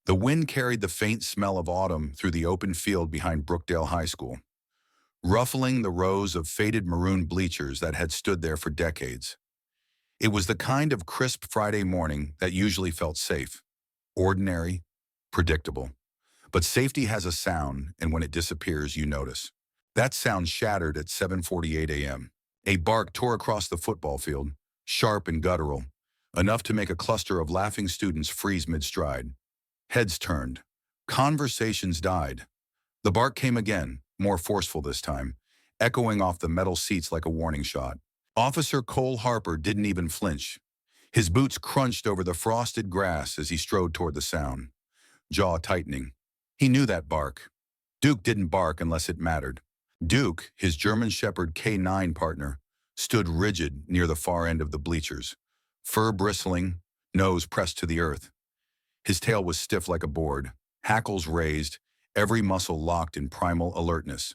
The wind carried the faint smell of autumn through the open field behind Brookdale High School, ruffling the rows of faded maroon bleachers that had stood there for decades. It was the kind of crisp Friday morning that usually felt safe, ordinary, predictable. But safety has a sound, and when it disappears, you notice. That sound shattered at 7:48 a.m. A bark tore across the football field, sharp and guttural, enough to make a cluster of laughing students freeze mid-stride. Heads turned. Conversations died. The bark came again, more forceful this time, echoing off the metal seats like a warning shot. Officer Cole Harper didn't even flinch. His boots crunched over the frosted grass as he strode toward the sound, jaw tightening. He knew that bark. Duke didn't bark unless it mattered. Duke, his German Shepherd K9 partner, stood rigid near the far end of the bleachers, fur bristling, nose pressed to the earth. His tail was stiff like a board, hackles raised, every muscle locked in primal alertness.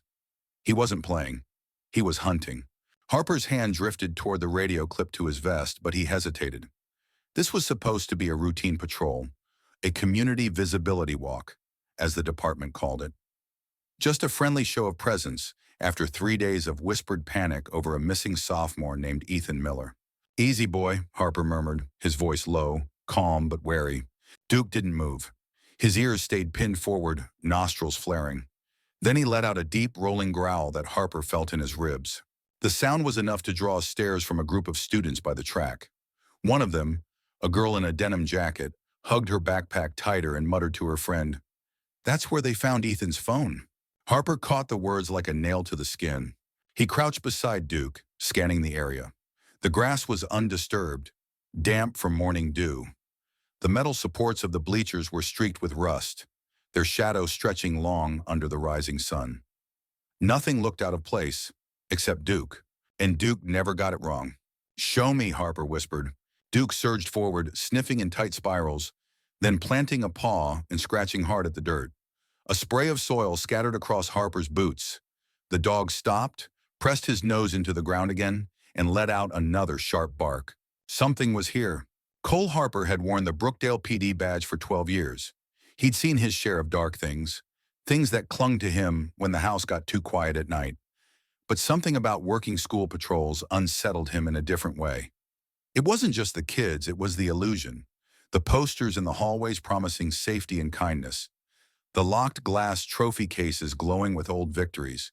He wasn't playing. He was hunting. Harper's hand drifted toward the radio clipped to his vest, but he hesitated. This was supposed to be a routine patrol, a community visibility walk, as the department called it. Just a friendly show of presence after 3 days of whispered panic over a missing sophomore named Ethan Miller. "Easy, boy," Harper murmured, his voice low, calm but wary. Duke didn't move. His ears stayed pinned forward, nostrils flaring. Then he let out a deep, rolling growl that Harper felt in his ribs. The sound was enough to draw stares from a group of students by the track. One of them, a girl in a denim jacket, hugged her backpack tighter and muttered to her friend, "That's where they found Ethan's phone." Harper caught the words like a nail to the skin. He crouched beside Duke, scanning the area. The grass was undisturbed, damp from morning dew. The metal supports of the bleachers were streaked with rust, their shadows stretching long under the rising sun. Nothing looked out of place, except Duke, and Duke never got it wrong. "Show me," Harper whispered. Duke surged forward, sniffing in tight spirals, then planting a paw and scratching hard at the dirt. A spray of soil scattered across Harper's boots. The dog stopped, pressed his nose into the ground again, and let out another sharp bark. Something was here. Cole Harper had worn the Brookdale PD badge for 12 years. He'd seen his share of dark things, things that clung to him when the house got too quiet at night. But something about working school patrols unsettled him in a different way. It wasn't just the kids, it was the illusion. The posters in the hallways promising safety and kindness. The locked glass trophy cases glowing with old victories.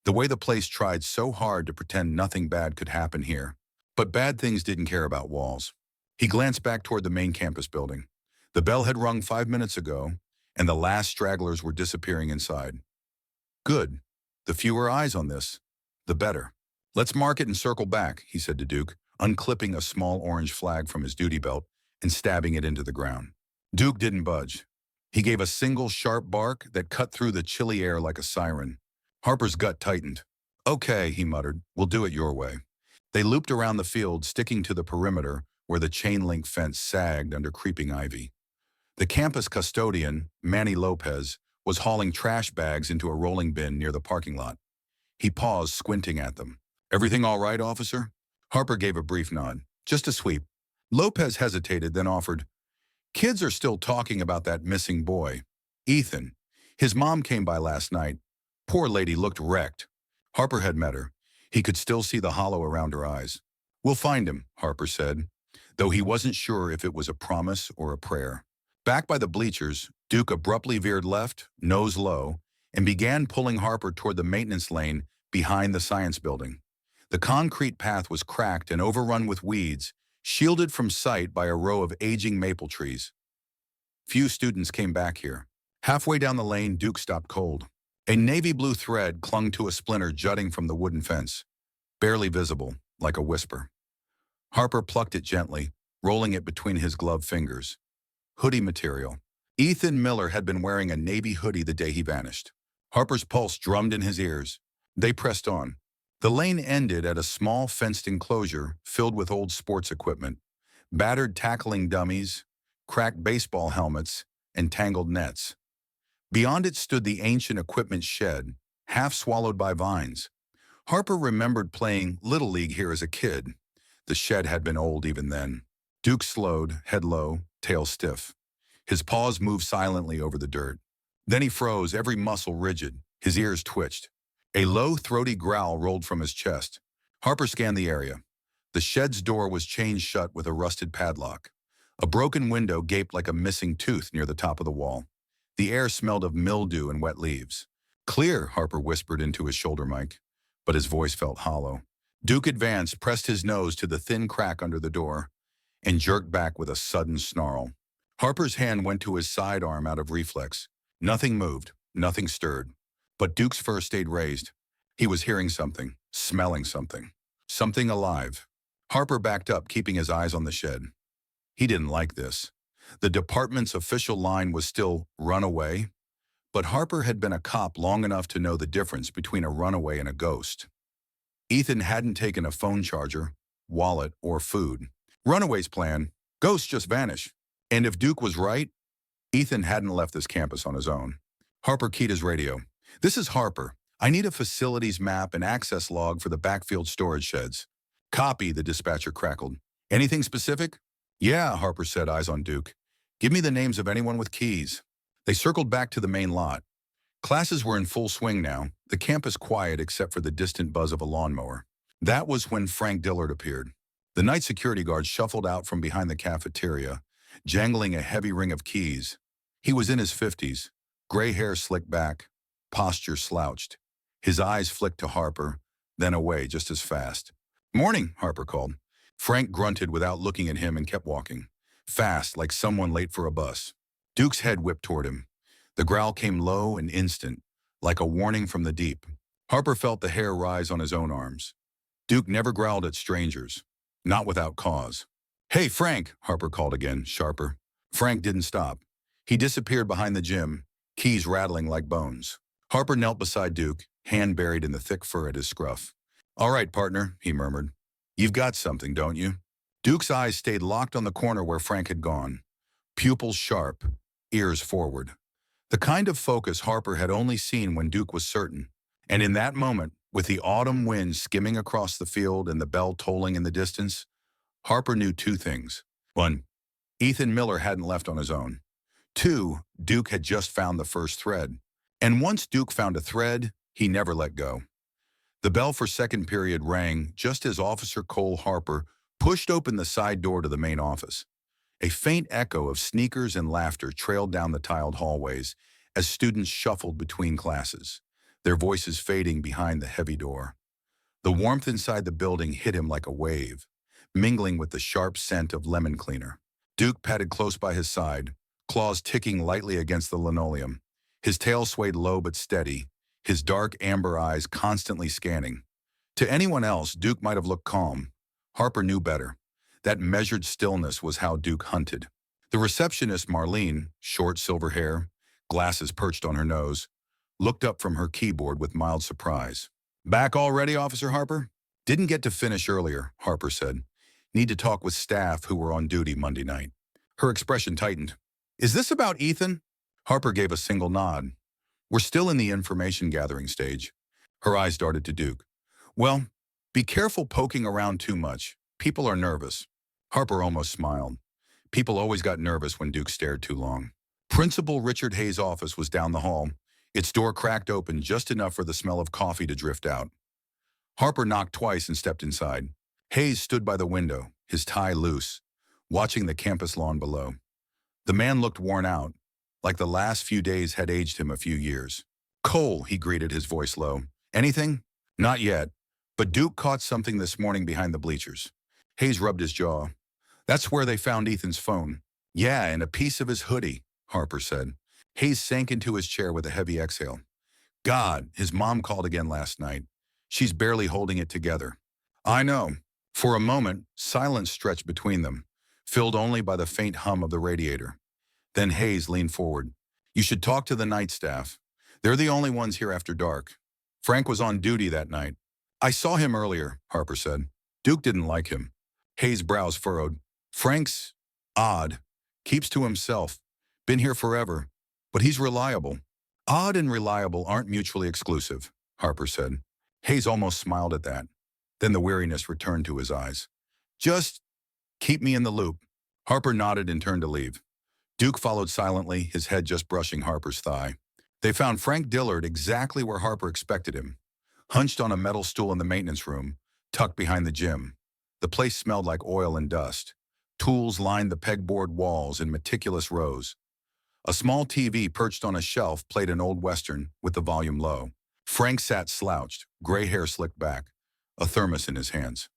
The way the place tried so hard to pretend nothing bad could happen here. But bad things didn't care about walls. He glanced back toward the main campus building. The bell had rung 5 minutes ago, and the last stragglers were disappearing inside. Good. The fewer eyes on this, the better. "Let's mark it and circle back," he said to Duke, unclipping a small orange flag from his duty belt and stabbing it into the ground. Duke didn't budge. He gave a single sharp bark that cut through the chilly air like a siren. Harper's gut tightened. "Okay," he muttered, "we'll do it your way." They looped around the field, sticking to the perimeter where the chain-link fence sagged under creeping ivy. The campus custodian, Manny Lopez, was hauling trash bags into a rolling bin near the parking lot. He paused, squinting at them. "Everything all right, officer?" Harper gave a brief nod. "Just a sweep." Lopez hesitated, then offered, "Kids are still talking about that missing boy, Ethan. His mom came by last night. Poor lady looked wrecked." Harper had met her. He could still see the hollow around her eyes. "We'll find him," Harper said, though he wasn't sure if it was a promise or a prayer. Back by the bleachers, Duke abruptly veered left, nose low, and began pulling Harper toward the maintenance lane behind the science building. The concrete path was cracked and overrun with weeds, shielded from sight by a row of aging maple trees. Few students came back here. Halfway down the lane, Duke stopped cold. A navy blue thread clung to a splinter jutting from the wooden fence, barely visible, like a whisper. Harper plucked it gently, rolling it between his gloved fingers. Hoodie material. Ethan Miller had been wearing a navy hoodie the day he vanished. Harper's pulse drummed in his ears. They pressed on. The lane ended at a small fenced enclosure filled with old sports equipment, battered tackling dummies, cracked baseball helmets, and tangled nets. Beyond it stood the ancient equipment shed, half swallowed by vines. Harper remembered playing Little League here as a kid. The shed had been old even then. Duke slowed, head low, tail stiff. His paws moved silently over the dirt. Then he froze, every muscle rigid. His ears twitched. A low, throaty growl rolled from his chest. Harper scanned the area. The shed's door was chained shut with a rusted padlock. A broken window gaped like a missing tooth near the top of the wall. The air smelled of mildew and wet leaves. "Clear," Harper whispered into his shoulder mic, but his voice felt hollow. Duke advanced, pressed his nose to the thin crack under the door, and jerked back with a sudden snarl. Harper's hand went to his sidearm out of reflex. Nothing moved, nothing stirred. But Duke's fur stayed raised. He was hearing something, smelling something. Something alive. Harper backed up, keeping his eyes on the shed. He didn't like this. The department's official line was still "run away," but Harper had been a cop long enough to know the difference between a runaway and a ghost. Ethan hadn't taken a phone charger, wallet, or food. Runaways plan, ghosts just vanish. And if Duke was right, Ethan hadn't left this campus on his own. Harper keyed his radio. "This is Harper. I need a facilities map and access log for the backfield storage sheds." "Copy," the dispatcher crackled. "Anything specific?" "Yeah," Harper said, eyes on Duke. "Give me the names of anyone with keys." They circled back to the main lot. Classes were in full swing now, the campus quiet except for the distant buzz of a lawnmower. That was when Frank Dillard appeared. The night security guard shuffled out from behind the cafeteria, jangling a heavy ring of keys. He was in his 50s, gray hair slicked back, posture slouched. His eyes flicked to Harper, then away just as fast. "Morning," Harper called. Frank grunted without looking at him and kept walking, fast like someone late for a bus. Duke's head whipped toward him. The growl came low and instant, like a warning from the deep. Harper felt the hair rise on his own arms. Duke never growled at strangers, not without cause. "Hey, Frank," Harper called again, sharper. Frank didn't stop. He disappeared behind the gym, keys rattling like bones. Harper knelt beside Duke, hand buried in the thick fur at his scruff. "All right, partner," he murmured. "You've got something, don't you?" Duke's eyes stayed locked on the corner where Frank had gone. Pupils sharp, ears forward. The kind of focus Harper had only seen when Duke was certain. And in that moment, with the autumn wind skimming across the field and the bell tolling in the distance, Harper knew two things. One, Ethan Miller hadn't left on his own. Two, Duke had just found the first thread. And once Duke found a thread, he never let go. The bell for second period rang just as Officer Cole Harper pushed open the side door to the main office. A faint echo of sneakers and laughter trailed down the tiled hallways as students shuffled between classes, their voices fading behind the heavy door. The warmth inside the building hit him like a wave, mingling with the sharp scent of lemon cleaner. Duke padded close by his side, claws ticking lightly against the linoleum. His tail swayed low but steady, his dark amber eyes constantly scanning. To anyone else, Duke might have looked calm. Harper knew better. That measured stillness was how Duke hunted. The receptionist, Marlene, short silver hair, glasses perched on her nose, looked up from her keyboard with mild surprise. "Back already, Officer Harper?" "Didn't get to finish earlier," Harper said. "Need to talk with staff who were on duty Monday night." Her expression tightened. "Is this about Ethan?" Harper gave a single nod. "We're still in the information gathering stage." Her eyes darted to Duke. "Well, be careful poking around too much. People are nervous." Harper almost smiled. People always got nervous when Duke stared too long. Principal Richard Hayes' office was down the hall, its door cracked open just enough for the smell of coffee to drift out. Harper knocked twice and stepped inside. Hayes stood by the window, his tie loose, watching the campus lawn below. The man looked worn out, like the last few days had aged him a few years. "Cole," he greeted, his voice low. "Anything?" "Not yet, but Duke caught something this morning behind the bleachers." Hayes rubbed his jaw. "That's where they found Ethan's phone." "Yeah, and a piece of his hoodie," Harper said. Hayes sank into his chair with a heavy exhale. "God, his mom called again last night. She's barely holding it together." "I know." For a moment, silence stretched between them, filled only by the faint hum of the radiator. Then Hayes leaned forward. "You should talk to the night staff. They're the only ones here after dark. Frank was on duty that night." "I saw him earlier," Harper said. Duke didn't like him. Hayes' brows furrowed. "Frank's odd. Keeps to himself. Been here forever. But he's reliable." "Odd and reliable aren't mutually exclusive," Harper said. Hayes almost smiled at that. Then the weariness returned to his eyes. "Just keep me in the loop." Harper nodded and turned to leave. Duke followed silently, his head just brushing Harper's thigh. They found Frank Dillard exactly where Harper expected him, hunched on a metal stool in the maintenance room, tucked behind the gym. The place smelled like oil and dust. Tools lined the pegboard walls in meticulous rows. A small TV perched on a shelf played an old western with the volume low. Frank sat slouched, gray hair slicked back, a thermos in his hands.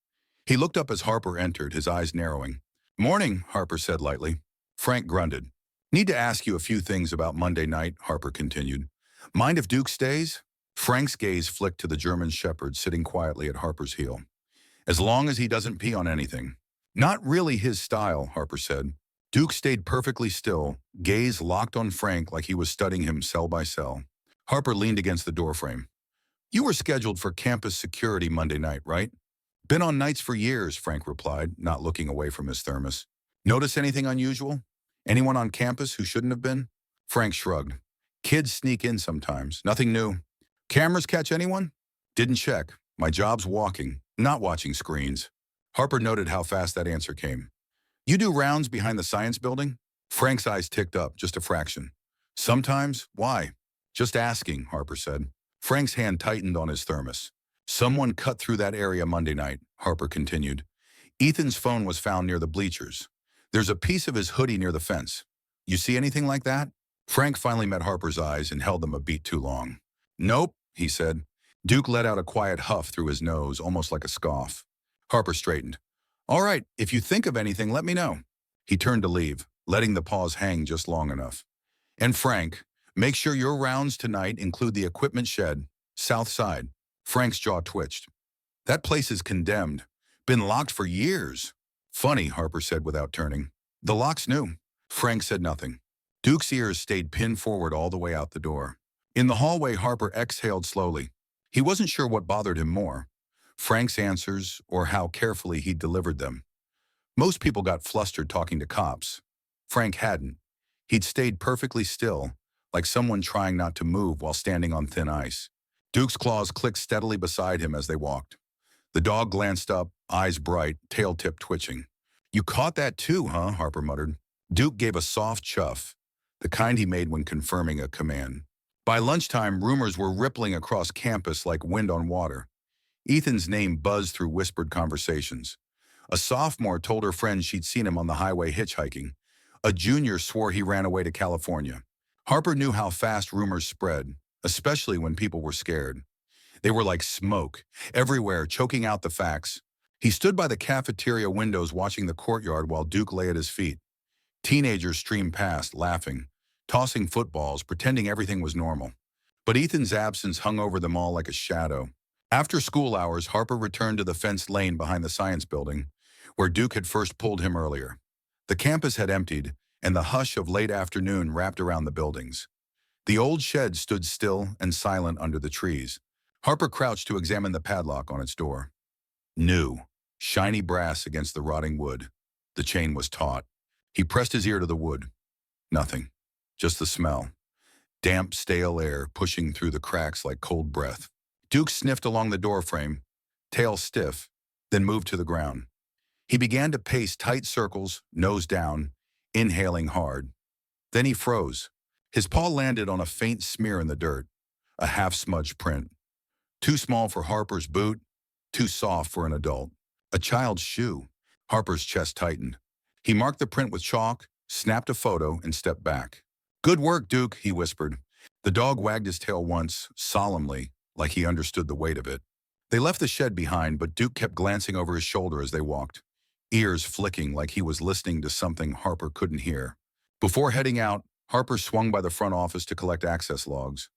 He looked up as Harper entered, his eyes narrowing. "Morning," Harper said lightly. Frank grunted. "Need to ask you a few things about Monday night," Harper continued. "Mind if Duke stays?" Frank's gaze flicked to the German shepherd sitting quietly at Harper's heel. "As long as he doesn't pee on anything." "Not really his style," Harper said. Duke stayed perfectly still, gaze locked on Frank like he was studying him cell by cell. Harper leaned against the doorframe. "You were scheduled for campus security Monday night, right?" "Been on nights for years," Frank replied, not looking away from his thermos. "Notice anything unusual? Anyone on campus who shouldn't have been?" Frank shrugged. "Kids sneak in sometimes. Nothing new." "Cameras catch anyone?" "Didn't check. My job's walking, not watching screens." Harper noted how fast that answer came. "You do rounds behind the science building?" Frank's eyes ticked up, just a fraction. "Sometimes. Why?" "Just asking," Harper said. Frank's hand tightened on his thermos. "Someone cut through that area Monday night," Harper continued. "Ethan's phone was found near the bleachers. There's a piece of his hoodie near the fence. You see anything like that?" Frank finally met Harper's eyes and held them a beat too long. "Nope," he said. Duke let out a quiet huff through his nose, almost like a scoff. Harper straightened. "All right, if you think of anything, let me know." He turned to leave, letting the pause hang just long enough. "And Frank, make sure your rounds tonight include the equipment shed, south side." Frank's jaw twitched. "That place is condemned. Been locked for years." "Funny," Harper said without turning. "The lock's new." Frank said nothing. Duke's ears stayed pinned forward all the way out the door. In the hallway, Harper exhaled slowly. He wasn't sure what bothered him more, Frank's answers or how carefully he delivered them. Most people got flustered talking to cops. Frank hadn't. He'd stayed perfectly still, like someone trying not to move while standing on thin ice. Duke's claws clicked steadily beside him as they walked. The dog glanced up, eyes bright, tail tip twitching. "You caught that too, huh?" Harper muttered. Duke gave a soft chuff, the kind he made when confirming a command. By lunchtime, rumors were rippling across campus like wind on water. Ethan's name buzzed through whispered conversations. A sophomore told her friend she'd seen him on the highway hitchhiking. A junior swore he ran away to California. Harper knew how fast rumors spread, especially when people were scared. They were like smoke, everywhere, choking out the facts. He stood by the cafeteria windows watching the courtyard while Duke lay at his feet. Teenagers streamed past, laughing, tossing footballs, pretending everything was normal. But Ethan's absence hung over them all like a shadow. After school hours, Harper returned to the fenced lane behind the science building, where Duke had first pulled him earlier. The campus had emptied, and the hush of late afternoon wrapped around the buildings. The old shed stood still and silent under the trees. Harper crouched to examine the padlock on its door. New, shiny brass against the rotting wood. The chain was taut. He pressed his ear to the wood. Nothing. Just the smell. Damp, stale air pushing through the cracks like cold breath. Duke sniffed along the doorframe, tail stiff, then moved to the ground. He began to pace tight circles, nose down, inhaling hard. Then he froze. His paw landed on a faint smear in the dirt, a half-smudged print. Too small for Harper's boot, too soft for an adult. A child's shoe. Harper's chest tightened. He marked the print with chalk, snapped a photo, and stepped back. "Good work, Duke," he whispered. The dog wagged his tail once, solemnly, like he understood the weight of it. They left the shed behind, but Duke kept glancing over his shoulder as they walked, ears flicking like he was listening to something Harper couldn't hear. Before heading out, Harper swung by the front office to collect access logs.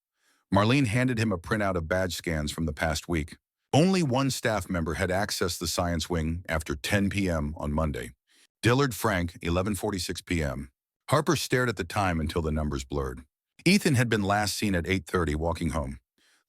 Marlene handed him a printout of badge scans from the past week. Only one staff member had accessed the science wing after 10 p.m. on Monday. Dillard Frank, 11:46 p.m. Harper stared at the time until the numbers blurred. Ethan had been last seen at 8:30 walking home.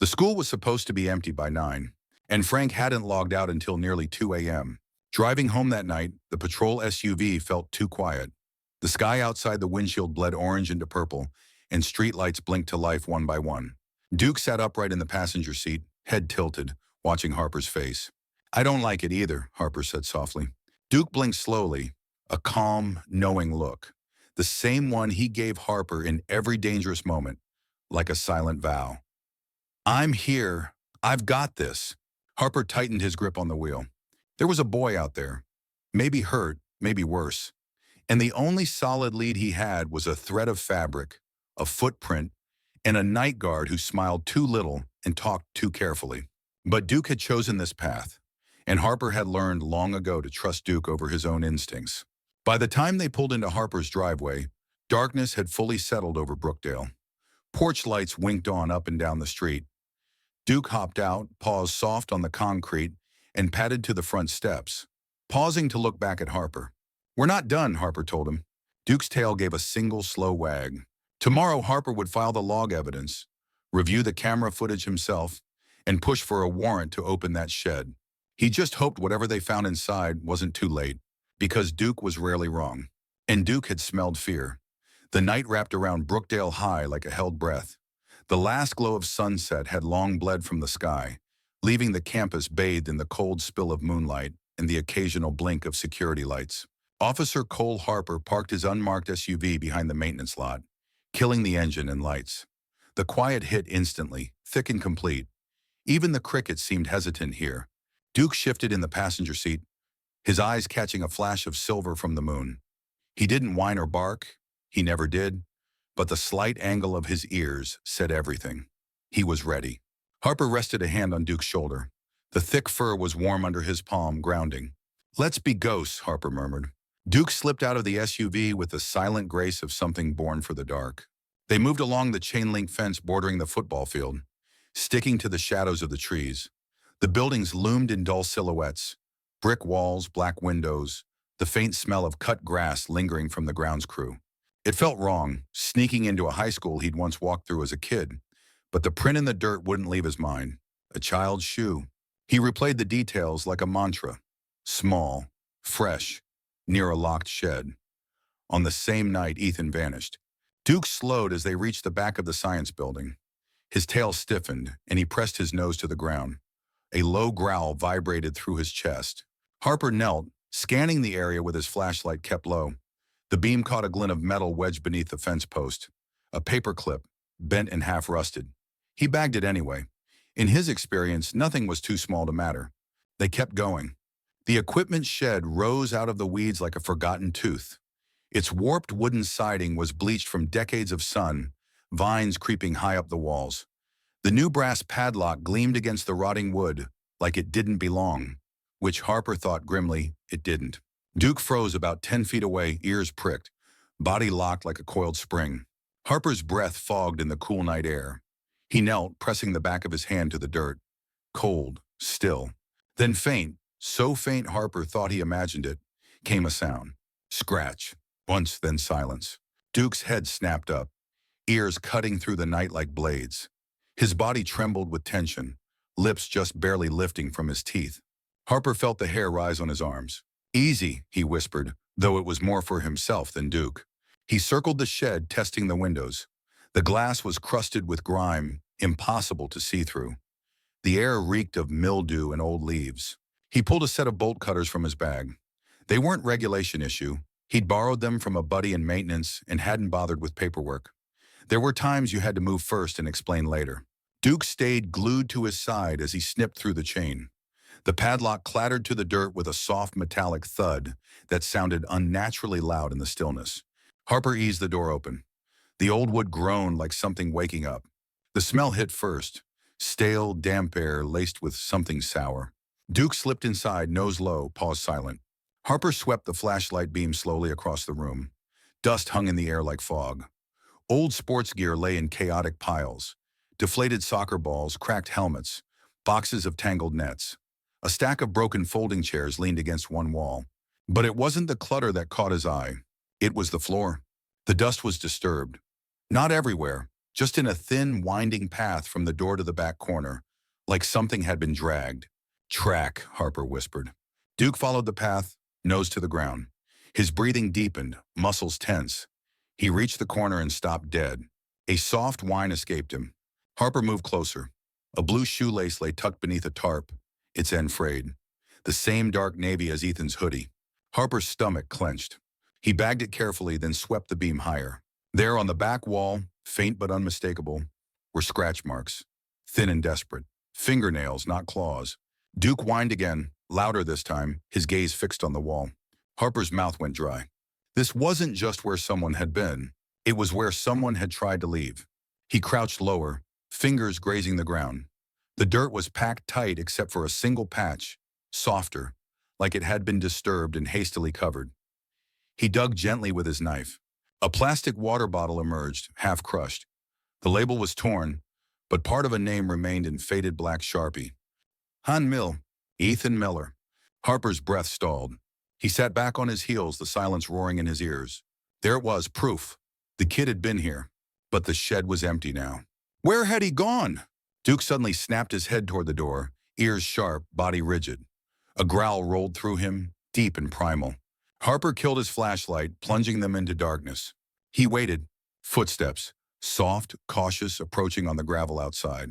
The school was supposed to be empty by 9, and Frank hadn't logged out until nearly 2 a.m. Driving home that night, the patrol SUV felt too quiet. The sky outside the windshield bled orange into purple, and streetlights blinked to life one by one. Duke sat upright in the passenger seat, head tilted, watching Harper's face. "I don't like it either," Harper said softly. Duke blinked slowly, a calm, knowing look. the same one he gave Harper in every dangerous moment, like a silent vow. I'm here. I've got this. Harper tightened his grip on the wheel. There was a boy out there. Maybe hurt, maybe worse. And the only solid lead he had was a thread of fabric, a footprint, and a night guard who smiled too little and talked too carefully. But Duke had chosen this path, and Harper had learned long ago to trust Duke over his own instincts. By the time they pulled into Harper's driveway, darkness had fully settled over Brookdale. Porch lights winked on up and down the street. Duke hopped out, paws soft on the concrete, and padded to the front steps, pausing to look back at Harper. "We're not done," Harper told him. Duke's tail gave a single slow wag. Tomorrow, Harper would file the log evidence, review the camera footage himself, and push for a warrant to open that shed. He just hoped whatever they found inside wasn't too late, because Duke was rarely wrong. And Duke had smelled fear. The night wrapped around Brookdale High like a held breath. The last glow of sunset had long bled from the sky, leaving the campus bathed in the cold spill of moonlight and the occasional blink of security lights. Officer Cole Harper parked his unmarked SUV behind the maintenance lot, killing the engine and lights. The quiet hit instantly, thick and complete. Even the crickets seemed hesitant here. Duke shifted in the passenger seat, his eyes catching a flash of silver from the moon. He didn't whine or bark, he never did, but the slight angle of his ears said everything. He was ready. Harper rested a hand on Duke's shoulder. The thick fur was warm under his palm, grounding. "Let's be ghosts," Harper murmured. Duke slipped out of the SUV with the silent grace of something born for the dark. They moved along the chain-link fence bordering the football field, sticking to the shadows of the trees. The buildings loomed in dull silhouettes, brick walls, black windows, the faint smell of cut grass lingering from the grounds crew. It felt wrong, sneaking into a high school he'd once walked through as a kid, but the print in the dirt wouldn't leave his mind. A child's shoe. He replayed the details like a mantra. Small, fresh, near a locked shed. On the same night, Ethan vanished. Duke slowed as they reached the back of the science building. His tail stiffened, and he pressed his nose to the ground. A low growl vibrated through his chest. Harper knelt, scanning the area with his flashlight kept low. The beam caught a glint of metal wedged beneath the fence post. A paper clip, bent and half rusted. He bagged it anyway. In his experience, nothing was too small to matter. They kept going. The equipment shed rose out of the weeds like a forgotten tooth. Its warped wooden siding was bleached from decades of sun, vines creeping high up the walls. The new brass padlock gleamed against the rotting wood like it didn't belong, which Harper thought grimly it didn't. Duke froze about 10 feet away, ears pricked, body locked like a coiled spring. Harper's breath fogged in the cool night air. He knelt, pressing the back of his hand to the dirt. Cold, still. Then faint, so faint Harper thought he imagined it, came a sound. Scratch. Once, then silence. Duke's head snapped up, ears cutting through the night like blades. His body trembled with tension, lips just barely lifting from his teeth. Harper felt the hair rise on his arms. "Easy," he whispered, though it was more for himself than Duke. He circled the shed, testing the windows. The glass was crusted with grime, impossible to see through. The air reeked of mildew and old leaves. He pulled a set of bolt cutters from his bag. They weren't regulation issue. He'd borrowed them from a buddy in maintenance and hadn't bothered with paperwork. There were times you had to move first and explain later. Duke stayed glued to his side as he snipped through the chain. The padlock clattered to the dirt with a soft metallic thud that sounded unnaturally loud in the stillness. Harper eased the door open. The old wood groaned like something waking up. The smell hit first, stale, damp air laced with something sour. Duke slipped inside, nose low, paws silent. Harper swept the flashlight beam slowly across the room. Dust hung in the air like fog. Old sports gear lay in chaotic piles. Deflated soccer balls, cracked helmets, boxes of tangled nets. A stack of broken folding chairs leaned against one wall. But it wasn't the clutter that caught his eye. It was the floor. The dust was disturbed. Not everywhere, just in a thin, winding path from the door to the back corner, like something had been dragged. "Track," Harper whispered. Duke followed the path, nose to the ground. His breathing deepened, muscles tense. He reached the corner and stopped dead. A soft whine escaped him. Harper moved closer. A blue shoelace lay tucked beneath a tarp, its end frayed. The same dark navy as Ethan's hoodie. Harper's stomach clenched. He bagged it carefully, then swept the beam higher. There on the back wall, faint but unmistakable, were scratch marks, thin and desperate. Fingernails, not claws. Duke whined again, louder this time, his gaze fixed on the wall. Harper's mouth went dry. This wasn't just where someone had been. It was where someone had tried to leave. He crouched lower, fingers grazing the ground. The dirt was packed tight except for a single patch, softer, like it had been disturbed and hastily covered. He dug gently with his knife. A plastic water bottle emerged, half crushed. The label was torn, but part of a name remained in faded black Sharpie. Han Mill, Ethan Miller. Harper's breath stalled. He sat back on his heels, the silence roaring in his ears. There it was, proof. The kid had been here, but the shed was empty now. Where had he gone? Duke suddenly snapped his head toward the door, ears sharp, body rigid. A growl rolled through him, deep and primal. Harper killed his flashlight, plunging them into darkness. He waited. Footsteps, soft, cautious, approaching on the gravel outside.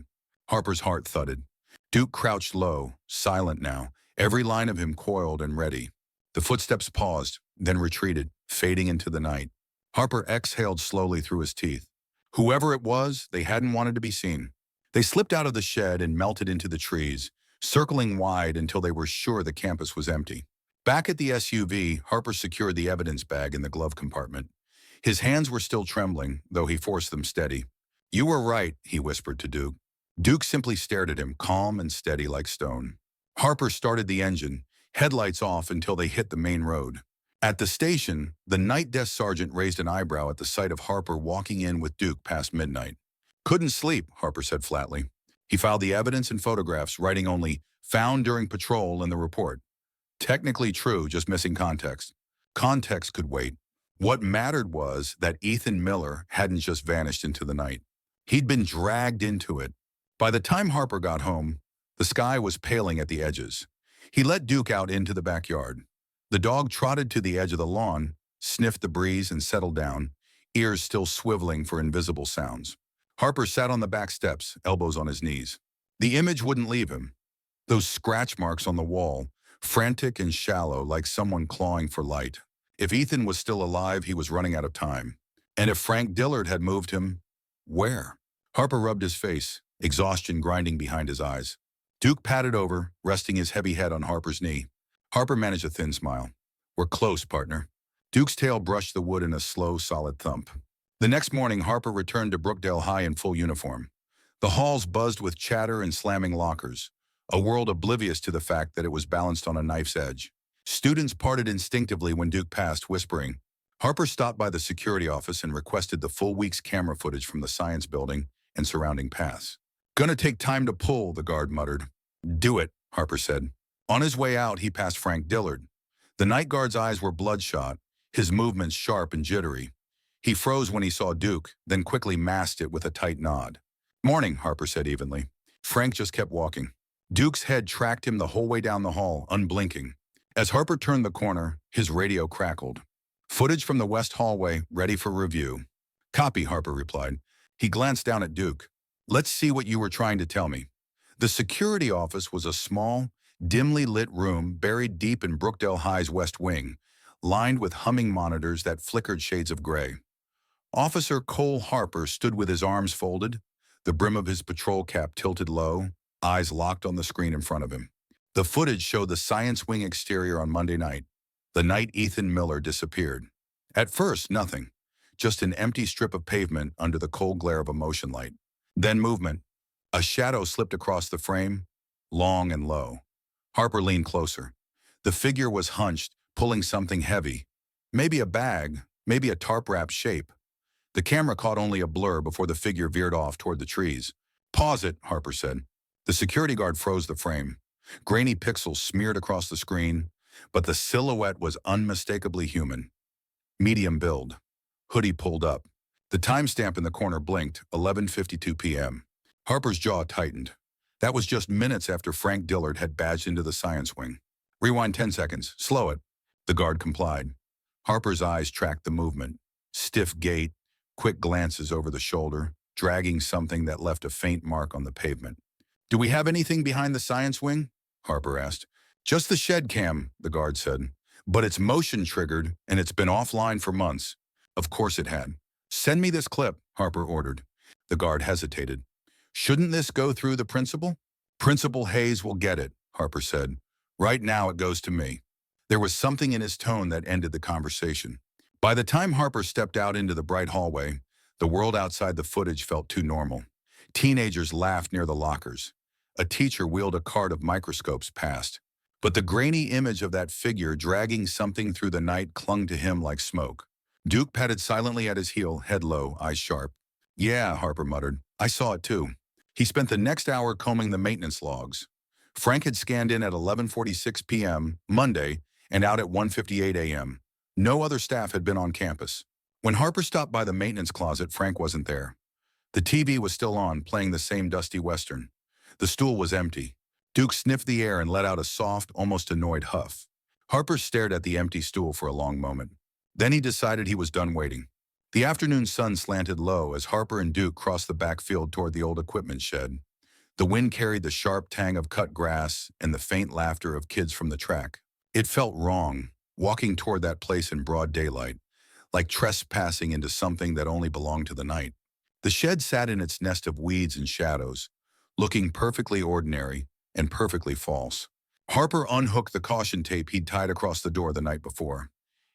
Harper's heart thudded. Duke crouched low, silent now, every line of him coiled and ready. The footsteps paused, then retreated, fading into the night. Harper exhaled slowly through his teeth. Whoever it was, they hadn't wanted to be seen. They slipped out of the shed and melted into the trees, circling wide until they were sure the campus was empty. Back at the SUV, Harper secured the evidence bag in the glove compartment. His hands were still trembling, though he forced them steady. You were right, he whispered to Duke. Duke simply stared at him, calm and steady like stone. Harper started the engine, headlights off until they hit the main road. At the station, the night desk sergeant raised an eyebrow at the sight of Harper walking in with Duke past midnight. Couldn't sleep, Harper said flatly. He filed the evidence and photographs, writing only, found during patrol in the report. Technically true, just missing context. Context could wait. What mattered was that Ethan Miller hadn't just vanished into the night. He'd been dragged into it. By the time Harper got home, the sky was paling at the edges. He let Duke out into the backyard. The dog trotted to the edge of the lawn, sniffed the breeze and settled down, ears still swiveling for invisible sounds. Harper sat on the back steps, elbows on his knees. The image wouldn't leave him. Those scratch marks on the wall, frantic and shallow like someone clawing for light. If Ethan was still alive, he was running out of time. And if Frank Dillard had moved him, where? Harper rubbed his face, exhaustion grinding behind his eyes. Duke patted over, resting his heavy head on Harper's knee. Harper managed a thin smile. We're close, partner. Duke's tail brushed the wood in a slow, solid thump. The next morning, Harper returned to Brookdale High in full uniform. The halls buzzed with chatter and slamming lockers, a world oblivious to the fact that it was balanced on a knife's edge. Students parted instinctively when Duke passed, whispering. Harper stopped by the security office and requested the full week's camera footage from the science building and surrounding paths. Gonna take time to pull, the guard muttered. Do it, Harper said. On his way out, he passed Frank Dillard. The night guard's eyes were bloodshot, his movements sharp and jittery. He froze when he saw Duke, then quickly masked it with a tight nod. Morning, Harper said evenly. Frank just kept walking. Duke's head tracked him the whole way down the hall, unblinking. As Harper turned the corner, his radio crackled. Footage from the west hallway, ready for review. Copy, Harper replied. He glanced down at Duke. Let's see what you were trying to tell me. The security office was a small, dimly lit room buried deep in Brookdale High's west wing, lined with humming monitors that flickered shades of gray. Officer Cole Harper stood with his arms folded, the brim of his patrol cap tilted low, eyes locked on the screen in front of him. The footage showed the science wing exterior on Monday night, the night Ethan Miller disappeared. At first, nothing, just an empty strip of pavement under the cold glare of a motion light. Then movement. A shadow slipped across the frame, long and low. Harper leaned closer. The figure was hunched, pulling something heavy. Maybe a bag, maybe a tarp-wrapped shape. The camera caught only a blur before the figure veered off toward the trees. Pause it, Harper said. The security guard froze the frame. Grainy pixels smeared across the screen, but the silhouette was unmistakably human. Medium build. Hoodie pulled up. The timestamp in the corner blinked, 11:52 p.m. Harper's jaw tightened. That was just minutes after Frank Dillard had badged into the science wing. Rewind 10 seconds. Slow it. The guard complied. Harper's eyes tracked the movement. Stiff gait, quick glances over the shoulder, dragging something that left a faint mark on the pavement. Do we have anything behind the science wing? Harper asked. Just the shed cam, the guard said. But it's motion triggered and it's been offline for months. Of course it had. Send me this clip, Harper ordered. The guard hesitated. Shouldn't this go through the principal? Principal Hayes will get it, Harper said. Right now it goes to me. There was something in his tone that ended the conversation. By the time Harper stepped out into the bright hallway, the world outside the footage felt too normal. Teenagers laughed near the lockers. A teacher wheeled a cart of microscopes past. But the grainy image of that figure dragging something through the night clung to him like smoke. Duke patted silently at his heel, head low, eyes sharp. Yeah, Harper muttered. I saw it too. He spent the next hour combing the maintenance logs. Frank had scanned in at 11:46 p.m., Monday, and out at 1:58 a.m. No other staff had been on campus. When Harper stopped by the maintenance closet, Frank wasn't there. The TV was still on, playing the same dusty western. The stool was empty. Duke sniffed the air and let out a soft, almost annoyed huff. Harper stared at the empty stool for a long moment. Then he decided he was done waiting. The afternoon sun slanted low as Harper and Duke crossed the backfield toward the old equipment shed. The wind carried the sharp tang of cut grass and the faint laughter of kids from the track. It felt wrong, walking toward that place in broad daylight, like trespassing into something that only belonged to the night. The shed sat in its nest of weeds and shadows, looking perfectly ordinary and perfectly false. Harper unhooked the caution tape he'd tied across the door the night before.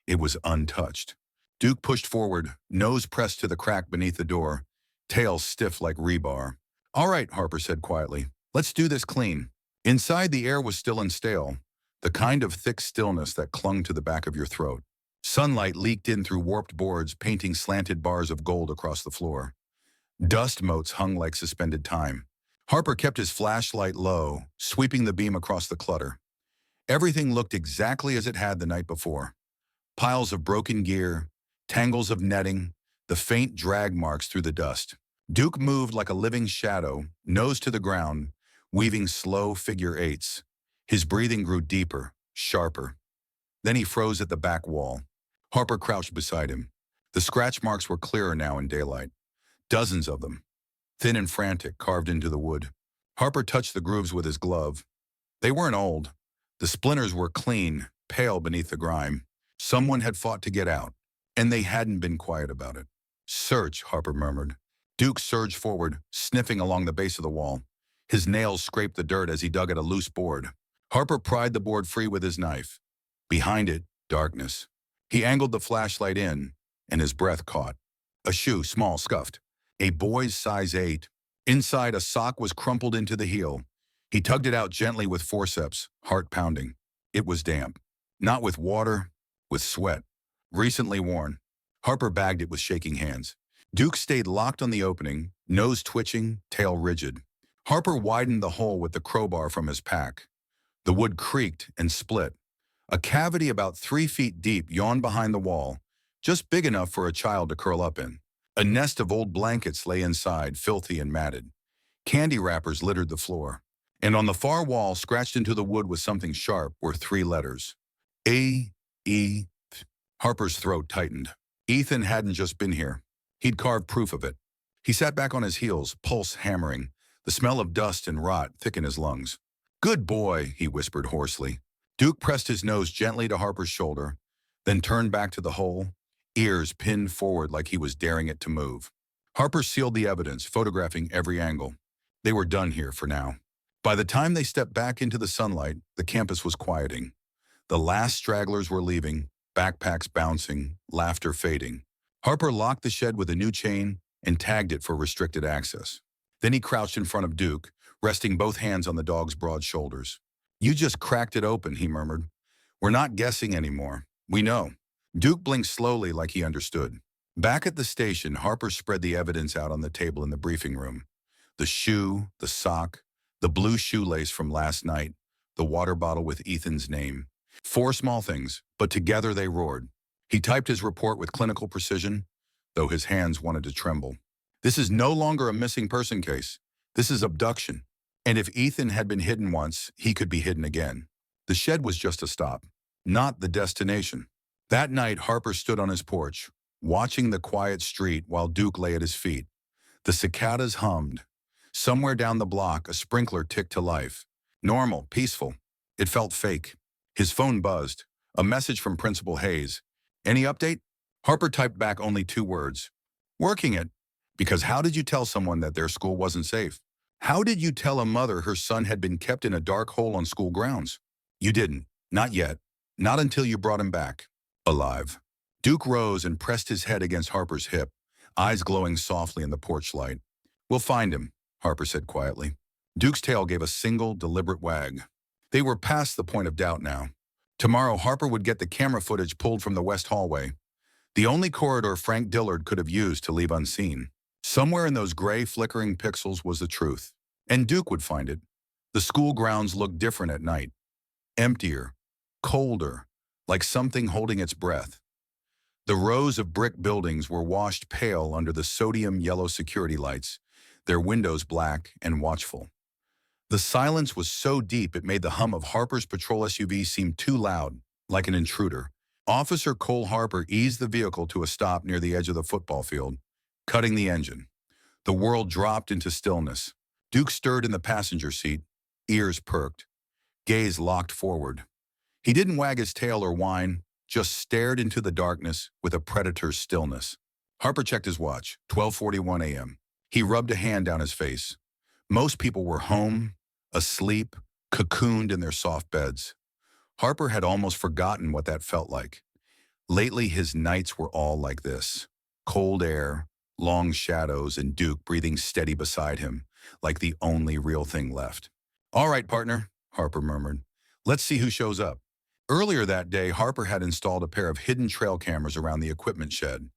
It was untouched. Duke pushed forward, nose pressed to the crack beneath the door, tail stiff like rebar. All right, Harper said quietly. Let's do this clean. Inside, the air was still and stale, the kind of thick stillness that clung to the back of your throat. Sunlight leaked in through warped boards, painting slanted bars of gold across the floor. Dust motes hung like suspended time. Harper kept his flashlight low, sweeping the beam across the clutter. Everything looked exactly as it had the night before. Piles of broken gear, tangles of netting, the faint drag marks through the dust. Duke moved like a living shadow, nose to the ground, weaving slow figure eights. His breathing grew deeper, sharper. Then he froze at the back wall. Harper crouched beside him. The scratch marks were clearer now in daylight. Dozens of them, thin and frantic, carved into the wood. Harper touched the grooves with his glove. They weren't old. The splinters were clean, pale beneath the grime. Someone had fought to get out, and they hadn't been quiet about it. Search, Harper murmured. Duke surged forward, sniffing along the base of the wall. His nails scraped the dirt as he dug at a loose board. Harper pried the board free with his knife. Behind it, darkness. He angled the flashlight in, and his breath caught. A shoe, small, scuffed. A boy's size 8. Inside, a sock was crumpled into the heel. He tugged it out gently with forceps, heart pounding. It was damp. Not with water, with sweat. Recently worn. Harper bagged it with shaking hands. Duke stayed locked on the opening, nose twitching, tail rigid. Harper widened the hole with the crowbar from his pack. The wood creaked and split. A cavity about 3 feet deep yawned behind the wall, just big enough for a child to curl up in. A nest of old blankets lay inside, filthy and matted. Candy wrappers littered the floor. And on the far wall, scratched into the wood with something sharp, were 3 letters. A-E. Harper's throat tightened. Ethan hadn't just been here. He'd carved proof of it. He sat back on his heels, pulse hammering, the smell of dust and rot thick in his lungs. Good boy, he whispered hoarsely. Duke pressed his nose gently to Harper's shoulder, then turned back to the hole, ears pinned forward like he was daring it to move. Harper sealed the evidence, photographing every angle. They were done here for now. By the time they stepped back into the sunlight, the campus was quieting. The last stragglers were leaving, backpacks bouncing, laughter fading. Harper locked the shed with a new chain and tagged it for restricted access. Then he crouched in front of Duke, resting both hands on the dog's broad shoulders. You just cracked it open, he murmured. We're not guessing anymore. We know. Duke blinked slowly like he understood. Back at the station, Harper spread the evidence out on the table in the briefing room. The shoe, the sock, the blue shoelace from last night, the water bottle with Ethan's name. 4 small things, but together they roared. He typed his report with clinical precision, though his hands wanted to tremble. This is no longer a missing person case. This is abduction. And if Ethan had been hidden once, he could be hidden again. The shed was just a stop, not the destination. That night, Harper stood on his porch, watching the quiet street while Duke lay at his feet. The cicadas hummed. Somewhere down the block, a sprinkler ticked to life. Normal, peaceful. It felt fake. His phone buzzed. A message from Principal Hayes. Any update? Harper typed back only 2 words. Working it. Because how did you tell someone that their school wasn't safe? How did you tell a mother her son had been kept in a dark hole on school grounds? You didn't. Not yet. Not until you brought him back. Alive. Duke rose and pressed his head against Harper's hip, eyes glowing softly in the porch light. We'll find him, Harper said quietly. Duke's tail gave a single, deliberate wag. They were past the point of doubt now. Tomorrow, Harper would get the camera footage pulled from the west hallway, the only corridor Frank Dillard could have used to leave unseen. Somewhere in those gray, flickering pixels was the truth. And Duke would find it. The school grounds looked different at night. Emptier, colder, like something holding its breath. The rows of brick buildings were washed pale under the sodium yellow security lights, their windows black and watchful. The silence was so deep it made the hum of Harper's patrol SUV seem too loud, like an intruder. Officer Cole Harper eased the vehicle to a stop near the edge of the football field, cutting the engine. The world dropped into stillness. Duke stirred in the passenger seat, ears perked, gaze locked forward. He didn't wag his tail or whine, just stared into the darkness with a predator's stillness. Harper checked his watch, 12:41 a.m. He rubbed a hand down his face. Most people were home, asleep, cocooned in their soft beds. Harper had almost forgotten what that felt like. Lately, his nights were all like this. Cold air, long shadows, and Duke breathing steady beside him, like the only real thing left. All right, partner, Harper murmured. Let's see who shows up. Earlier that day, Harper had installed a pair of hidden trail cameras around the equipment shed,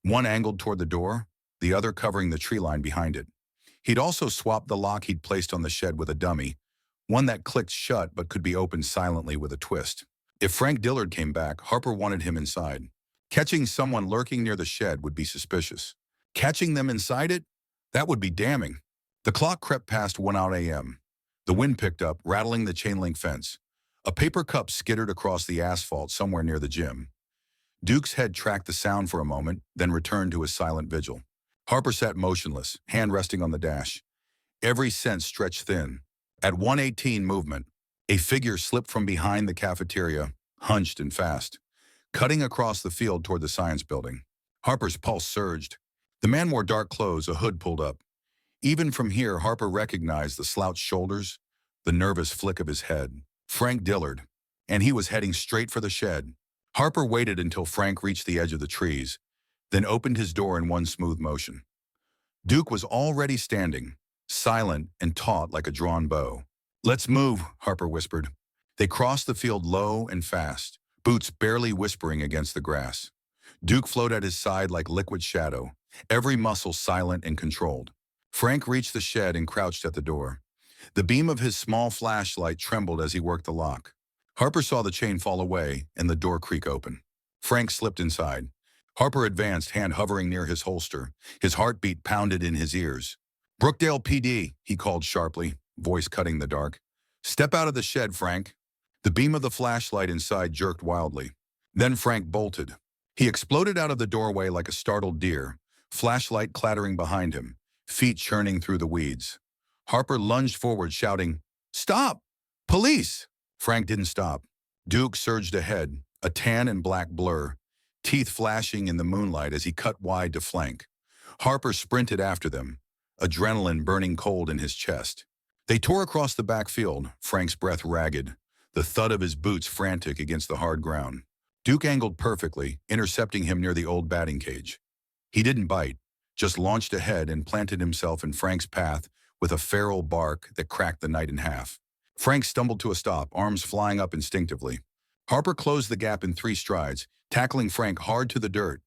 one angled toward the door, the other covering the tree line behind it. He'd also swapped the lock he'd placed on the shed with a dummy, one that clicked shut but could be opened silently with a twist. If Frank Dillard came back, Harper wanted him inside. Catching someone lurking near the shed would be suspicious. Catching them inside it? That would be damning. The clock crept past 1 a.m. The wind picked up, rattling the chain-link fence. A paper cup skittered across the asphalt somewhere near the gym. Duke's head tracked the sound for a moment, then returned to his silent vigil. Harper sat motionless, hand resting on the dash. Every sense stretched thin. At 1:18 movement, a figure slipped from behind the cafeteria, hunched and fast, cutting across the field toward the science building. Harper's pulse surged. The man wore dark clothes, a hood pulled up. Even from here, Harper recognized the slouched shoulders, the nervous flick of his head. Frank Dillard. And he was heading straight for the shed. Harper waited until Frank reached the edge of the trees, then opened his door in one smooth motion. Duke was already standing, silent and taut like a drawn bow. Let's move, Harper whispered. They crossed the field low and fast, boots barely whispering against the grass. Duke flowed at his side like liquid shadow, every muscle silent and controlled. Frank reached the shed and crouched at the door. The beam of his small flashlight trembled as he worked the lock. Harper saw the chain fall away and the door creak open. Frank slipped inside. Harper advanced, hand hovering near his holster. His heartbeat pounded in his ears. Brookdale PD, he called sharply, voice cutting the dark. Step out of the shed, Frank. The beam of the flashlight inside jerked wildly. Then Frank bolted. He exploded out of the doorway like a startled deer, flashlight clattering behind him, feet churning through the weeds. Harper lunged forward, shouting, Stop! Police! Frank didn't stop. Duke surged ahead, a tan and black blur, teeth flashing in the moonlight as he cut wide to flank. Harper sprinted after them, adrenaline burning cold in his chest. They tore across the backfield, Frank's breath ragged, the thud of his boots frantic against the hard ground. Duke angled perfectly, intercepting him near the old batting cage. He didn't bite, just launched ahead and planted himself in Frank's path with a feral bark that cracked the night in half. Frank stumbled to a stop, arms flying up instinctively. Harper closed the gap in 3 strides, tackling Frank hard to the dirt.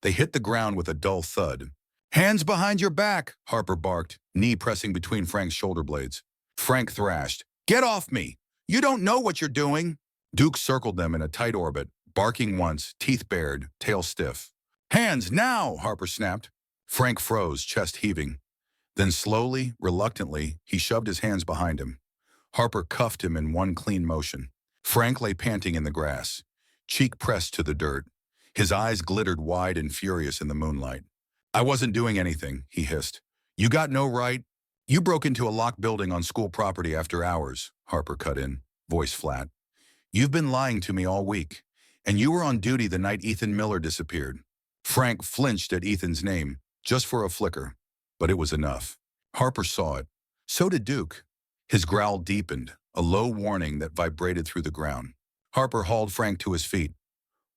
They hit the ground with a dull thud. Hands behind your back, Harper barked, knee pressing between Frank's shoulder blades. Frank thrashed. Get off me! You don't know what you're doing! Duke circled them in a tight orbit, barking once, teeth bared, tail stiff. Hands now, Harper snapped. Frank froze, chest heaving. Then slowly, reluctantly, he shoved his hands behind him. Harper cuffed him in one clean motion. Frank lay panting in the grass, cheek pressed to the dirt. His eyes glittered wide and furious in the moonlight. I wasn't doing anything, he hissed. You got no right. You broke into a locked building on school property after hours, Harper cut in, voice flat. You've been lying to me all week. And you were on duty the night Ethan Miller disappeared. Frank flinched at Ethan's name, just for a flicker. But it was enough. Harper saw it. So did Duke. His growl deepened, a low warning that vibrated through the ground. Harper hauled Frank to his feet.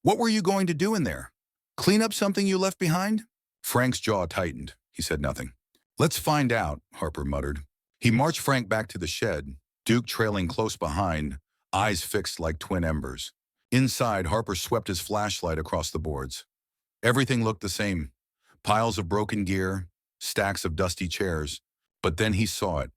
What were you going to do in there? Clean up something you left behind? Frank's jaw tightened. He said nothing. Let's find out, Harper muttered. He marched Frank back to the shed, Duke trailing close behind, eyes fixed like twin embers. Inside, Harper swept his flashlight across the boards. Everything looked the same. Piles of broken gear, stacks of dusty chairs. But then he saw it.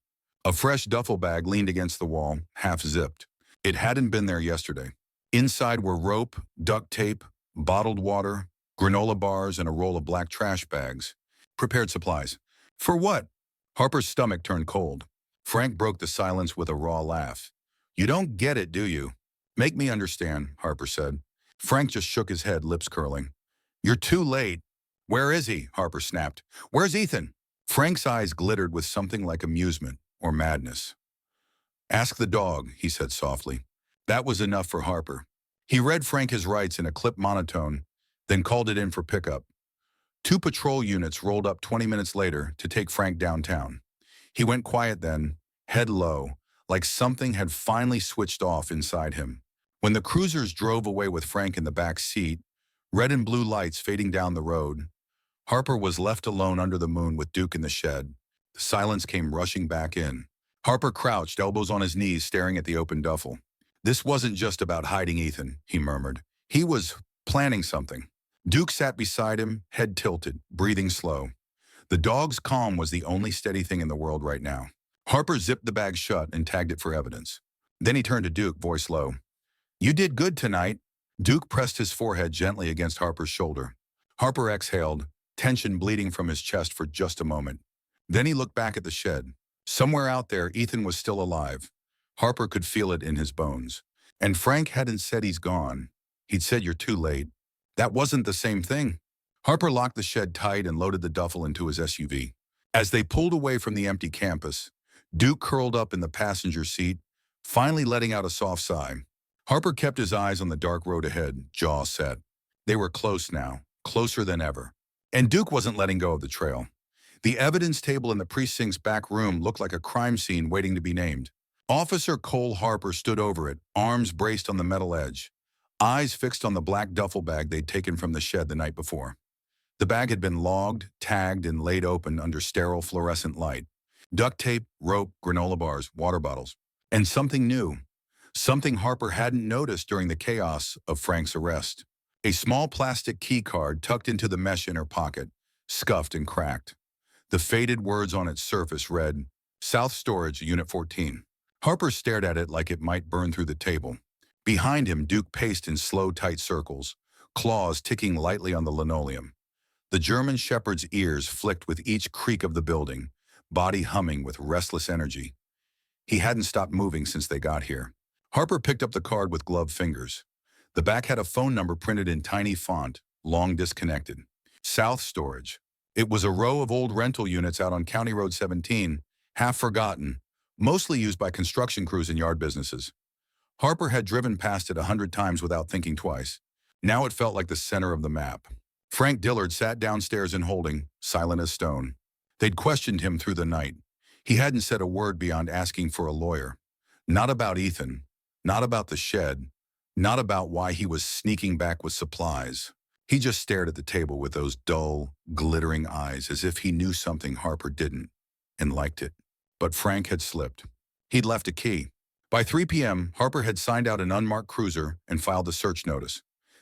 A fresh duffel bag leaned against the wall, half-zipped. It hadn't been there yesterday. Inside were rope, duct tape, bottled water, granola bars, and a roll of black trash bags. Prepared supplies. For what? Harper's stomach turned cold. Frank broke the silence with a raw laugh. You don't get it, do you? Make me understand, Harper said. Frank just shook his head, lips curling. You're too late. Where is he? Harper snapped. Where's Ethan? Frank's eyes glittered with something like amusement or madness. Ask the dog, he said softly. That was enough for Harper. He read Frank his rights in a clipped monotone, then called it in for pickup. 2 patrol units rolled up 20 minutes later to take Frank downtown. He went quiet then, head low, like something had finally switched off inside him. When the cruisers drove away with Frank in the back seat, red and blue lights fading down the road, Harper was left alone under the moon with Duke in the shed. The silence came rushing back in. Harper crouched, elbows on his knees, staring at the open duffel. This wasn't just about hiding Ethan, he murmured. He was planning something. Duke sat beside him, head tilted, breathing slow. The dog's calm was the only steady thing in the world right now. Harper zipped the bag shut and tagged it for evidence. Then he turned to Duke, voice low. You did good tonight. Duke pressed his forehead gently against Harper's shoulder. Harper exhaled, tension bleeding from his chest for just a moment. Then he looked back at the shed. Somewhere out there, Ethan was still alive. Harper could feel it in his bones. And Frank hadn't said he's gone. He'd said you're too late. That wasn't the same thing. Harper locked the shed tight and loaded the duffel into his SUV. As they pulled away from the empty campus, Duke curled up in the passenger seat, finally letting out a soft sigh. Harper kept his eyes on the dark road ahead, jaw set. They were close now, closer than ever. And Duke wasn't letting go of the trail. The evidence table in the precinct's back room looked like a crime scene waiting to be named. Officer Cole Harper stood over it, arms braced on the metal edge, eyes fixed on the black duffel bag they'd taken from the shed the night before. The bag had been logged, tagged, and laid open under sterile fluorescent light. Duct tape, rope, granola bars, water bottles. And something new. Something Harper hadn't noticed during the chaos of Frank's arrest. A small plastic key card tucked into the mesh inner pocket, scuffed and cracked. The faded words on its surface read, South Storage, Unit 14. Harper stared at it like it might burn through the table. Behind him, Duke paced in slow, tight circles, claws ticking lightly on the linoleum. The German shepherd's ears flicked with each creak of the building, body humming with restless energy. He hadn't stopped moving since they got here. Harper picked up the card with gloved fingers. The back had a phone number printed in tiny font, long disconnected. South Storage. It was a row of old rental units out on County Road 17, half forgotten, mostly used by construction crews and yard businesses. Harper had driven past it 100 times without thinking twice. Now it felt like the center of the map. Frank Dillard sat downstairs in holding, silent as stone. They'd questioned him through the night. He hadn't said a word beyond asking for a lawyer. Not about Ethan, not about the shed, not about why he was sneaking back with supplies. He just stared at the table with those dull, glittering eyes as if he knew something Harper didn't, and liked it. But Frank had slipped. He'd left a key. By 3 p.m., Harper had signed out an unmarked cruiser and filed a search notice.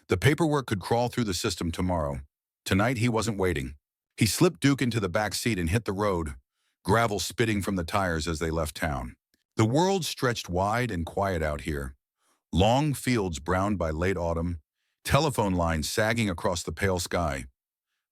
The paperwork could crawl through the system tomorrow. Tonight, he wasn't waiting. He slipped Duke into the back seat and hit the road, gravel spitting from the tires as they left town. The world stretched wide and quiet out here. Long fields browned by late autumn, telephone lines sagging across the pale sky.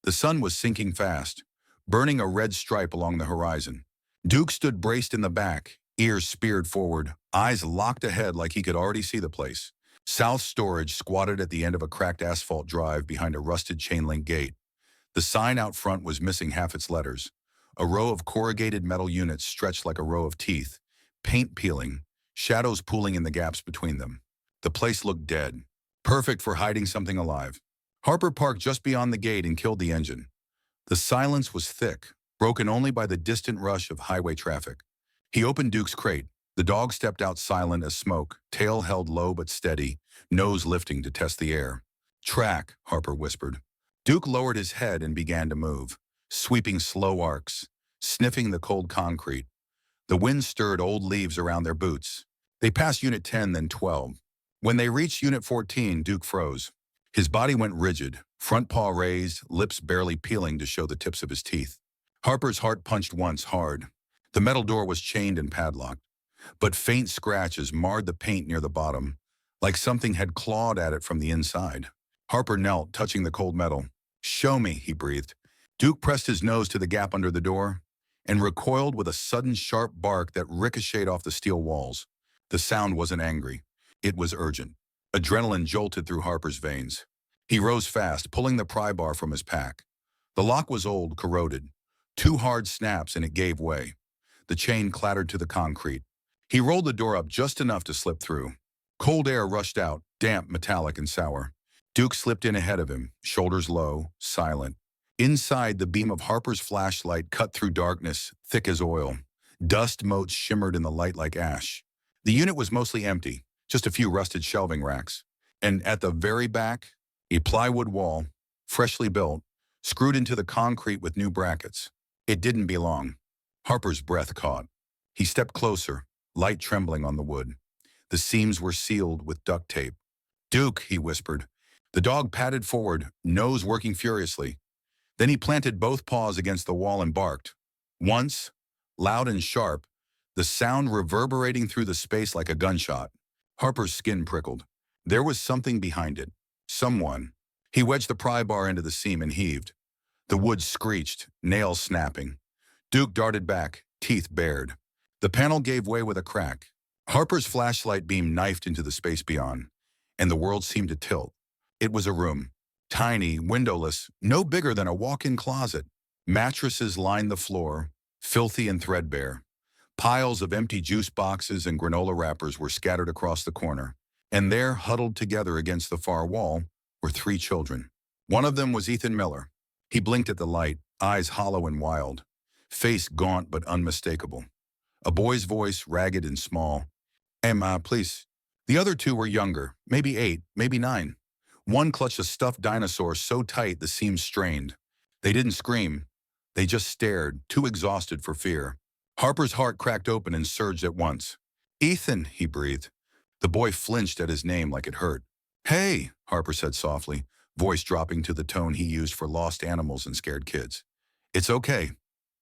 The sun was sinking fast, burning a red stripe along the horizon. Duke stood braced in the back, ears speared forward, eyes locked ahead like he could already see the place. South Storage squatted at the end of a cracked asphalt drive behind a rusted chain-link gate. The sign out front was missing half its letters. A row of corrugated metal units stretched like a row of teeth, paint peeling, shadows pooling in the gaps between them. The place looked dead. perfect for hiding something alive. Harper parked just beyond the gate and killed the engine. The silence was thick, broken only by the distant rush of highway traffic. He opened Duke's crate. The dog stepped out silent as smoke, tail held low but steady, nose lifting to test the air. "Track," Harper whispered. Duke lowered his head and began to move, sweeping slow arcs, sniffing the cold concrete. The wind stirred old leaves around their boots. They passed Unit 10, then 12. When they reached Unit 14, Duke froze. His body went rigid, front paw raised, lips barely peeling to show the tips of his teeth. Harper's heart punched once hard. The metal door was chained and padlocked, but faint scratches marred the paint near the bottom, like something had clawed at it from the inside. Harper knelt, touching the cold metal. "Show me," he breathed. Duke pressed his nose to the gap under the door and recoiled with a sudden sharp bark that ricocheted off the steel walls. The sound wasn't angry. It was urgent. Adrenaline jolted through Harper's veins. He rose fast, pulling the pry bar from his pack. The lock was old, corroded. 2 hard snaps and it gave way. The chain clattered to the concrete. He rolled the door up just enough to slip through. Cold air rushed out, damp, metallic, and sour. Duke slipped in ahead of him, shoulders low, silent. Inside, the beam of Harper's flashlight cut through darkness, thick as oil. Dust motes shimmered in the light like ash. The unit was mostly empty, just a few rusted shelving racks. And at the very back, a plywood wall, freshly built, screwed into the concrete with new brackets. It didn't belong. Harper's breath caught. He stepped closer, light trembling on the wood. The seams were sealed with duct tape. "Duke," he whispered. The dog padded forward, nose working furiously. Then he planted both paws against the wall and barked. Once, loud and sharp, the sound reverberating through the space like a gunshot. Harper's skin prickled. There was something behind it. Someone. He wedged the pry bar into the seam and heaved. The wood screeched, nails snapping. Duke darted back, teeth bared. The panel gave way with a crack. Harper's flashlight beam knifed into the space beyond, and the world seemed to tilt. It was a room. Tiny, windowless, no bigger than a walk-in closet. Mattresses lined the floor, filthy and threadbare. Piles of empty juice boxes and granola wrappers were scattered across the corner. And there, huddled together against the far wall, were 3 children. One of them was Ethan Miller. He blinked at the light, eyes hollow and wild, face gaunt but unmistakable. A boy's voice, ragged and small. Please." The other 2 were younger, maybe 8, maybe 9. One clutched a stuffed dinosaur so tight the seams strained. They didn't scream. They just stared, too exhausted for fear. Harper's heart cracked open and surged at once. "Ethan," he breathed. The boy flinched at his name like it hurt. "Hey," Harper said softly, voice dropping to the tone he used for lost animals and scared kids. "It's okay.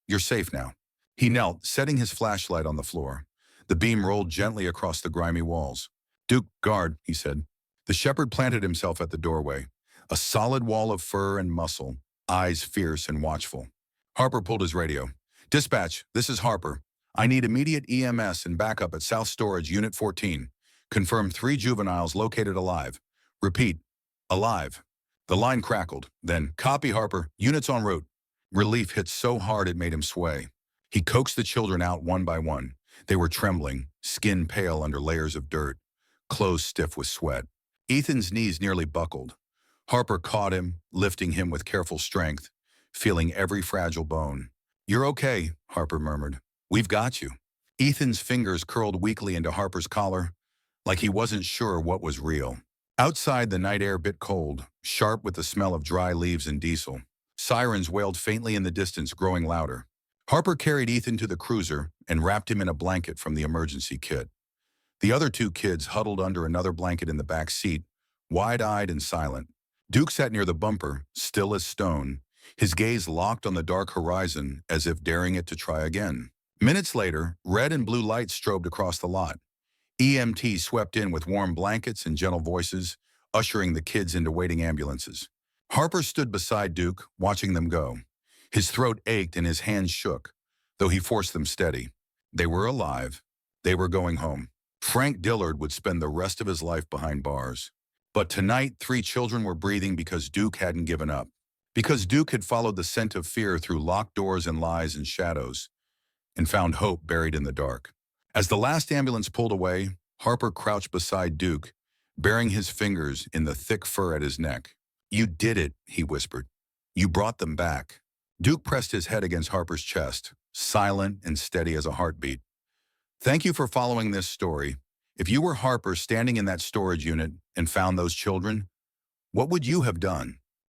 You're safe now." He knelt, setting his flashlight on the floor. The beam rolled gently across the grimy walls. "Duke, guard," he said. The shepherd planted himself at the doorway, a solid wall of fur and muscle, eyes fierce and watchful. Harper pulled his radio. "Dispatch, this is Harper. I need immediate EMS and backup at South Storage, Unit 14. Confirm 3 juveniles located alive. Repeat, alive." The line crackled. Then, "Copy, Harper. Units en route." Relief hit so hard it made him sway. He coaxed the children out one by one. They were trembling, skin pale under layers of dirt, clothes stiff with sweat. Ethan's knees nearly buckled. Harper caught him, lifting him with careful strength, feeling every fragile bone. "You're okay," Harper murmured. "We've got you." Ethan's fingers curled weakly into Harper's collar, like he wasn't sure what was real. Outside, the night air bit cold, sharp with the smell of dry leaves and diesel. Sirens wailed faintly in the distance, growing louder. Harper carried Ethan to the cruiser and wrapped him in a blanket from the emergency kit. The other 2 kids huddled under another blanket in the back seat, wide-eyed and silent. Duke sat near the bumper, still as stone, his gaze locked on the dark horizon as if daring it to try again. Minutes later, red and blue lights strobed across the lot. EMTs swept in with warm blankets and gentle voices, ushering the kids into waiting ambulances. Harper stood beside Duke, watching them go. His throat ached and his hands shook, though he forced them steady. They were alive. They were going home. Frank Dillard would spend the rest of his life behind bars. But tonight, 3 children were breathing because Duke hadn't given up. Because Duke had followed the scent of fear through locked doors and lies and shadows, and found hope buried in the dark. As the last ambulance pulled away, Harper crouched beside Duke, burying his fingers in the thick fur at his neck. "You did it," he whispered. "You brought them back." Duke pressed his head against Harper's chest, silent and steady as a heartbeat. "Thank you for following this story. If you were Harper standing in that storage unit and found those children, what would you have done?"